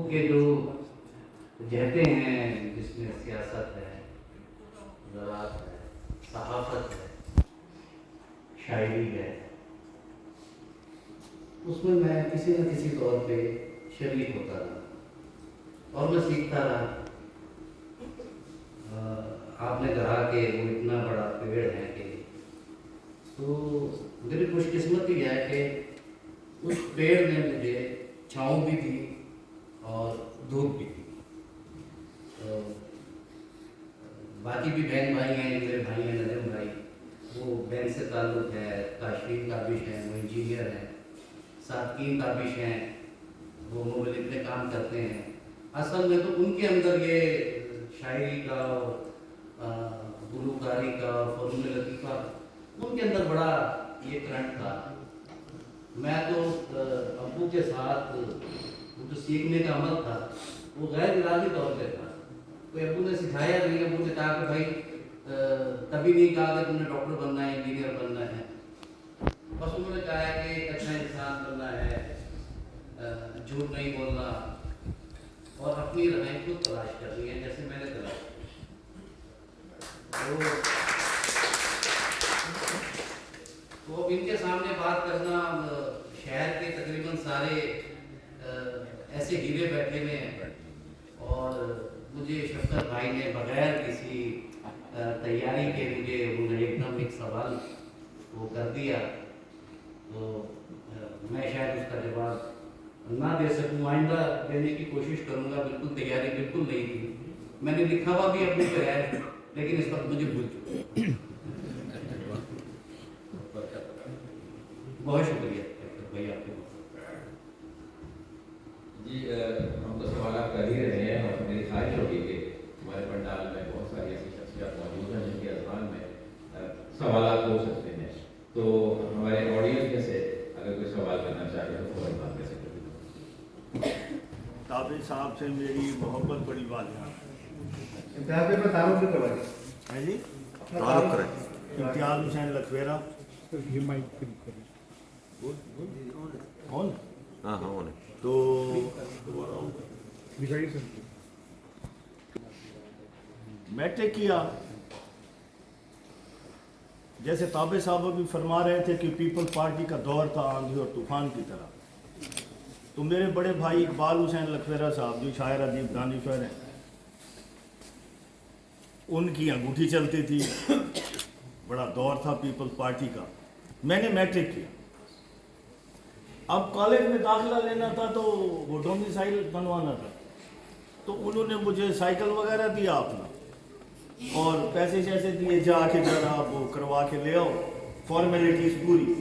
کے جو جہتے ہیں جس میں سیاست ہے، زراعت ہے، صحافت ہے، شاعری ہے، اس میں کسی نہ کسی طور پہ شریک ہوتا رہا اور میں سیکھتا رہا۔ آپ نے کہا کہ وہ اتنا بڑا پیڑ ہے کہ، تو میری خوش قسمتی ہے کہ اس پیڑ نے مجھے چھاؤں بھی دی اور دھوپ بھی دی۔ باقی بھی بہن بھائی ہیں، میرے بھائی ہیں نظم بھائی، وہ بہن سے تعلق ہے، تاشرین تابش ہیں، وہ انجینئر ہیں، صادقین تابش ہیں، وہ مبلغ میں کام کرتے ہیں۔ اصل میں تو ان کے اندر یہ شاعری کا اور گلوکاری کا اور فنون لطیفہ ان کے اندر بڑا یہ کرنٹ تھا۔ میں تو ابو کے ساتھ جو سیکھنے کا عمل تھا وہ غیر ارادی طور پہ تھا، کوئی ابو نے سکھایا نہیں۔ ابو نے کہا کہ بھائی کبھی نہیں کہا کہ تم نے ڈاکٹر بننا ہے، انجینئر بننا ہے، بس انہوں نے کہا ہے کہ ایک اچھا انسان بننا ہے، جھوٹ نہیں بولنا اور اپنی راہیں خود تلاش کرنی ہے، جیسے میں نے تلاش کی۔ تو ان کے سامنے بات کرنا، شہر کے تقریباً سارے ایسے ہیرے بیٹھے ہوئے ہیں اور مجھے شفقت بھائی نے بغیر کسی تیاری کے مجھے انہوں نے ایک دم ایک سوال وہ کر دیا، تو میں شاید اس کا جواب نہ دے سکوں، آئندہ دینے کی کوشش کروں گا۔ بالکل تیاری بالکل نہیں تھی، میں نے لکھا ہوا بھی اپنے پہ ہے لیکن اس وقت مجھے بھول چکا۔ بہت شکریہ بھائی آپ کے۔ جی ہم تو سوالات کر ہی رہے ہیں اور میری خواہش ہوگی کہ ہمارے پنڈال میں بہت ساری ایسی شخصیات موجود ہیں جن کے اذہان میں سوالات ہو سکتے ہیں، تو ہمارے آڈینس میں سے اگر کوئی سوال کرنا چاہے تو فوراً بات کر سکتے ہیں۔ تابع صاحب سے میری محبت بڑی واضح ہے جی، امتیاز حسین لکھویرا۔ کون؟ تو میٹرک کیا، جیسے تابع صاحب ابھی فرما رہے تھے کہ پیپل پارٹی کا دور تھا آندھی اور طوفان کی طرح، تو میرے بڑے بھائی اقبال حسین لکھویرا صاحب جو شاعر ادیب دانشور ہیں، ان کی انگوٹھی چلتی تھی، بڑا دور تھا پیپل پارٹی کا۔ میں نے میٹرک کیا، اب کالج میں داخلہ لینا تھا تو وہ ڈومیسائل بنوانا تھا، تو انہوں نے مجھے سائیکل وغیرہ دیا اپنا اور پیسے شیسے دیے، جا کے ذرا آپ وہ کروا کے لے آؤ، فارمیلٹیز پوری،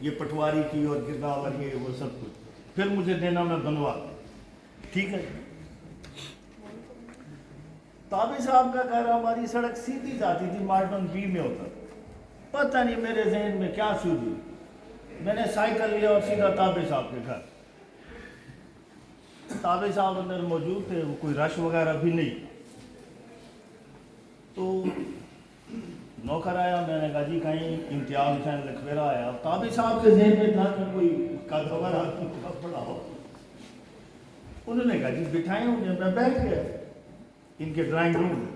یہ پٹواری کی اور گرداور یہ وہ سب کچھ، پھر مجھے دینا میں بنوا دوں۔ ٹھیک ہے، تابع صاحب کا گھر ہماری سڑک سیدھی جاتی تھی، مارٹن بی میں ہوتا، پتہ نہیں میرے ذہن میں کیا سوجی، میں نے سائیکل لیا اور سیدھا تابع صاحب کے گھر۔ تابع صاحب اندر موجود تھے، وہ کوئی رش وغیرہ بھی نہیں، تو نوکر آیا، میں نے کہا جی کہیں امتیاز حسین لکھویرا آیا۔ تابع صاحب کے ذہن میں تھا کہ کوئی خبر آدمی پڑا ہو، انہوں نے کہا جی بٹھائیں ہوں گے، میں بیٹھ گیا ان کے ڈرائنگ روم میں،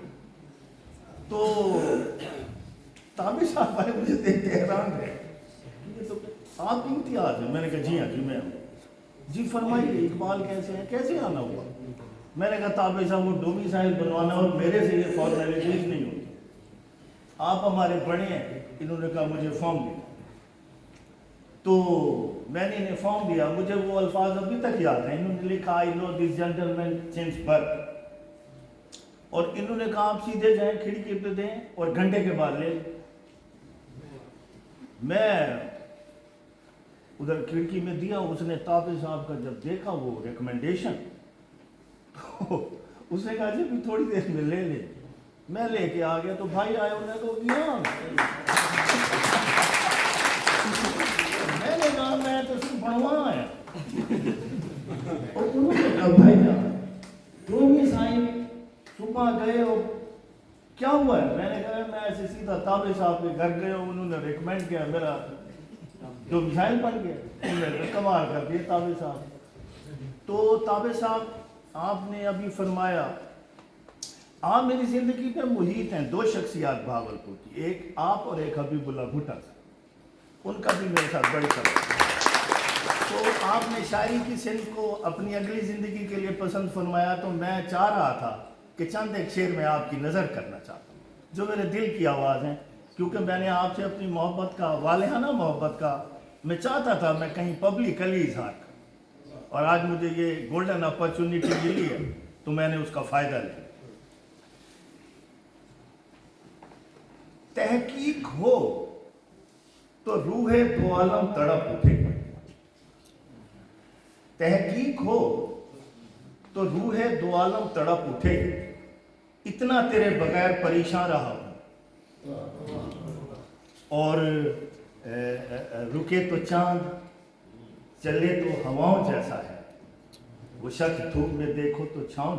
تو تابع صاحب آئے، مجھے دیکھ کے حیران ہے، یہ تو آپ امتیاز ہیں؟ میں نے کہا جی ہاں جی میں ہوں۔ جی فرمائیے اقبال کیسے ہیں، کیسے آنا ہوا؟ میں نے کہا تابع صاحب وہ ڈومیسائل بنوانا اور میرے سے یہ فارمیلٹیز نہیں ہوتی، آپ ہمارے بڑے ہیں۔ انہوں نے کہا مجھے فارم دیا، تو میں نے انہیں فارم دیا، مجھے وہ الفاظ ابھی تک یاد ہیں۔ انہوں نے لکھا I know this gentleman since birth، اور انہوں نے کہا آپ سیدھے جائیں، کھڑکی پہ دیں اور گھنٹے کے بعد لے لیں۔ میں ادھر کھڑکی میں دیا، اس نے تابع صاحب کا جب دیکھا وہ ریکمنڈیشن، تو اس نے کہا جی بھی تھوڑی دیر میں لے لیں۔ میں لے کے آ گیا، تو بھائی آئے، انہوں نے کہا میں نے کہا میں تو صرف بنوانا آیا، اور انہوں نے کہا بھائی جان ڈومیسائل صبح گئے ہو، کیا ہوا ہے؟ میں نے کہا میں ایسے سیدھا تابع صاحب کے گھر گئے ہوں، انہوں نے ریکمینڈ کیا، میرا ڈومیسائل بن گیا۔ انہوں نے کمال کر دیا تابع صاحب۔ تو تابع صاحب आपने अभी फरमाया आप मेरी ज़िंदगी में मुहित हैं, दो शख्सियात भावलपुर की, एक आप और एक हबीबुल्लाह भुट्टा साहब, उनका भी मेरे साथ बड़ी तरह। तो आपने शायरी की सिल्क को अपनी अगली ज़िंदगी के लिए पसंद फरमाया, तो मैं चाह रहा था कि चंद एक शेर में आपकी नज़र करना चाहता हूँ जो मेरे दिल की आवाज़ है, क्योंकि मैंने आपसे अपनी मोहब्बत का, वालिहाना मोहब्बत का मैं चाहता था मैं कहीं पब्लिकली इजहार करूँ, और आज मुझे ये गोल्डन अपॉर्चुनिटी मिली है तो मैंने उसका फ़ायदा लिया। तहकीक हो तो रूहे दो आलम तड़प उठे, तहकीक हो तो रूहे दो आलम तड़प उठे, इतना तेरे बगैर परेशान रहा हूं, और रुके तो चांद चले तो हवाओं जैसा है, वो शख्स धूप में देखो तो छांव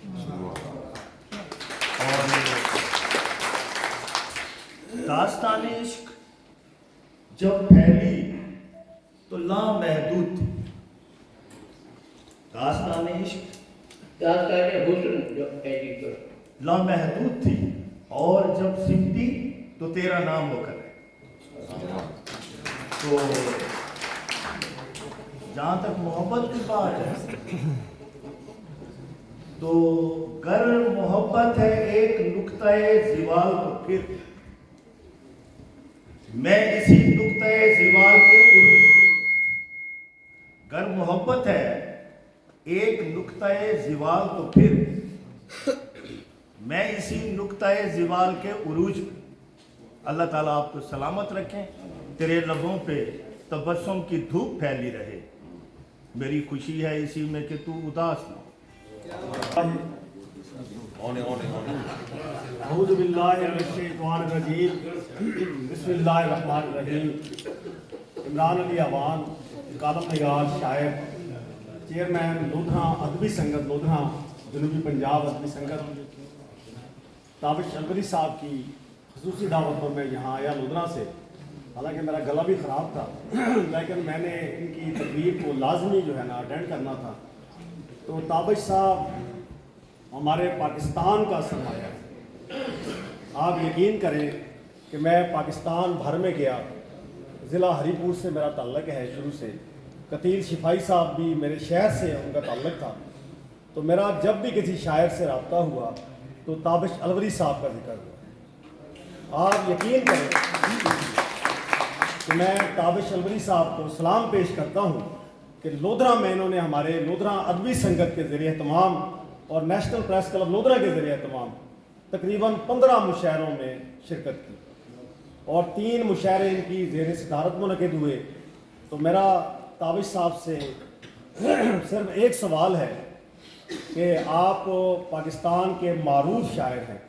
जैसा है। और दास्तान इश्क जब फैली तो लामहदूद थी, दास्तान इश्क लामहदूद थी, और जब सिमटी तो तेरा नाम होकर है। तो जहाँ तक मोहब्बत की बात है, तो गर मोहब्बत है एक नुक्ता-ए ज़िवाल, तो फिर मैं इसी नुक्ता-ए ज़िवाल के उरूज पे, गर मोहब्बत है एक नुक्ता-ए ज़िवाल, तो फिर मैं इसी नुक्ता-ए ज़िवाल के उरूज पे। अल्लाह ताला आपको सलामत रखें, तेरे लबों पे तबस्सुम की धूप फैली रहे, मेरी खुशी है इसी में कि तू उदास ना हो। अऊज़ु बिल्लाहि मिनश शैतानिर रजीम, बिस्मिल्लाहिर रहमानिर रहीम। इमरान अली अवान, कालम निगार, शायर, चेयरमैन लोधरा अदबी संगत लोधरा, जनूबी पंजाब अदबी संगत। ताबिश अलवरी साहब की खसूसी दावत पर मैं यहाँ आया लोधरा से, हालांकि मेरा गला भी ख़राब था लेकिन मैंने इनकी तकरीर को लाजमी जो है ना अटेंड करना था। तो ताबिश साहब हमारे पाकिस्तान का सरमाया है। आप यकीन करें कि मैं पाकिस्तान भर में गया, ज़िला हरीपुर से मेरा ताल्लुक़ है शुरू से, कतील शिफाई साहब भी मेरे शहर से उनका ताल्लुक़ था। तो मेरा जब भी किसी शायर से रब्ता हुआ तो ताबिश अलवरी साहब का जिक्र हुआ। आप यकीन करें कि मैं ताबिश अलवरी साहब को सलाम पेश करता हूँ कि लोधरा में इन्होंने हमारे लोधरा अदबी संगत के ज़रिए तमाम और नेशनल प्रेस क्लब लोधरा के ज़रिए तमाम तकरीबन 15 मुशायरों में शिरकत की, और 3 मुशायरे इनकी ज़ेर सदारत मुनक़िद हुए। तो मेरा ताबिश साहब से सिर्फ एक सवाल है कि आप पाकिस्तान के मारूफ शायर हैं,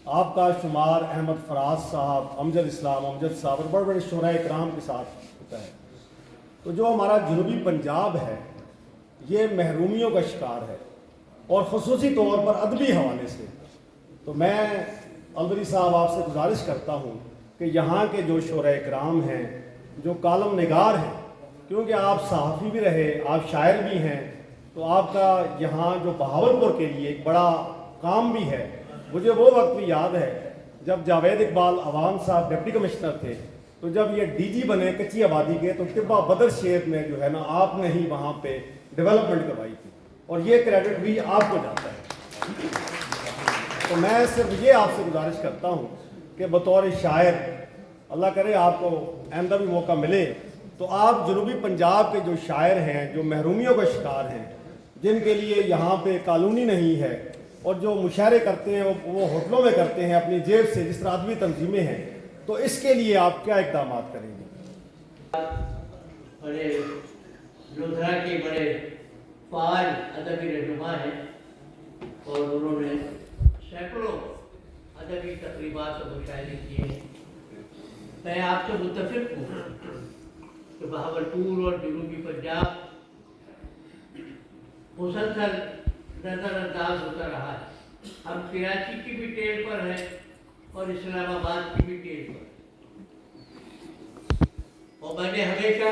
आपका शुमार अहमद फराज साहब, अमजद इस्लाम, अमजद साहब और बड़े बड़े शुरा इकराम के साथ होता है। तो जो हमारा जनूबी पंजाब है ये महरूमियों का शिकार है, और ख़ुसूसी तौर पर अदबी हवाले से। तो मैं अलवरी साहब आपसे गुजारिश करता हूँ कि यहाँ के जो शुरा इकराम हैं, जो कालम निगार हैं, क्योंकि आप सहाफ़ी भी रहे, आप शायर भी हैं, तो आपका यहाँ जो बहावलपुर के लिए एक बड़ा काम भी है। मुझे वो वक्त भी याद है जब जावेद इकबाल अवान साहब डिप्टी कमिश्नर थे, तो जब ये डीजी बने कच्ची आबादी के, तो टिब्बा बदर शेर में जो है ना आपने ही वहाँ पे डेवलपमेंट करवाई थी, और ये क्रेडिट भी आपको जाता है। तो मैं सिर्फ ये आपसे गुजारिश करता हूँ कि बतौर शायर, अल्लाह करे आपको आइंदा भी मौका मिले, तो आप जनूबी पंजाब के जो शायर हैं, जो महरूमियों का शिकार हैं, जिनके लिए यहाँ पे कानूनी नहीं है, और जो मुशायरे करते हैं वो होटलों में करते हैं अपनी जेब से, जिस तरह अदबी तंजीमें हैं, तो इसके लिए आप क्या इक़दाम करेंगे? बड़े लोधरा के बड़े फाल अदबी रहनुमा हैं, और उन्होंने सैकड़ों अदबी तकरीबात और मुशायरे किए हैं। मैं आपसे मुत्तफिक हूँ कि बहावलपुर और जनूबी पंजाब मुसलसल नज़रअंदाज होता रहा है। हम कराची की भी टेल पर हैं और इस्लामाबाद की भी टेल पर, और मैंने हमेशा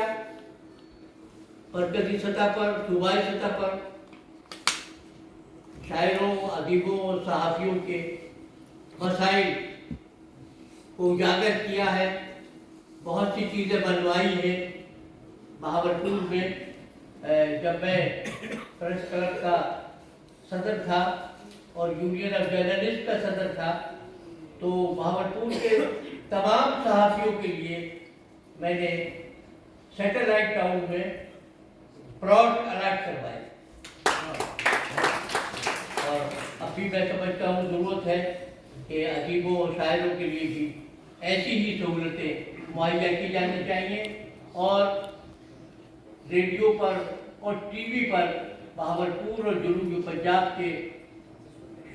मरकज़ी सतह पर, सूबाई सतह पर शायरों, अदीबों और सहाफ़ियों के मसाइल को उजागर किया है, बहुत सी चीज़ें बनवाई हैं। बहावलपुर में जब मैं प्रेस क्लब का सदर था और यूनियन ऑफ जर्नलिस्ट का सदर था, तो बहावलपुर के तमाम सहाफ़ियों के लिए मैंने सैटेलाइट टाउन में प्लॉट अलॉट करवाए। और अभी मैं समझता हूँ ज़रूरत है कि अदीबों और शायरों के लिए भी ऐसी ही सहूलतें मुहैया की जानी चाहिए। और रेडियो पर और टीवी पर बहावलपुर और जनूबी पंजाब के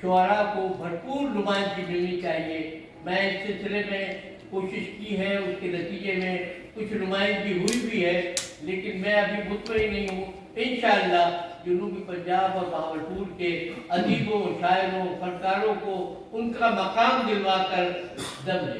शुअरा को भरपूर नुमाइंदगी मिलनी चाहिए। मैं इस सिलसिले में कोशिश की है, उसके नतीजे में कुछ नुमाइंदगी हुई भी है, लेकिन मैं अभी मुतमईन नहीं हूँ। इंशाअल्लाह जनूबी पंजाब और बहावलपुर के अदीबों, शायरों, फनकारों को उनका मकाम दिलवा कर दम दे।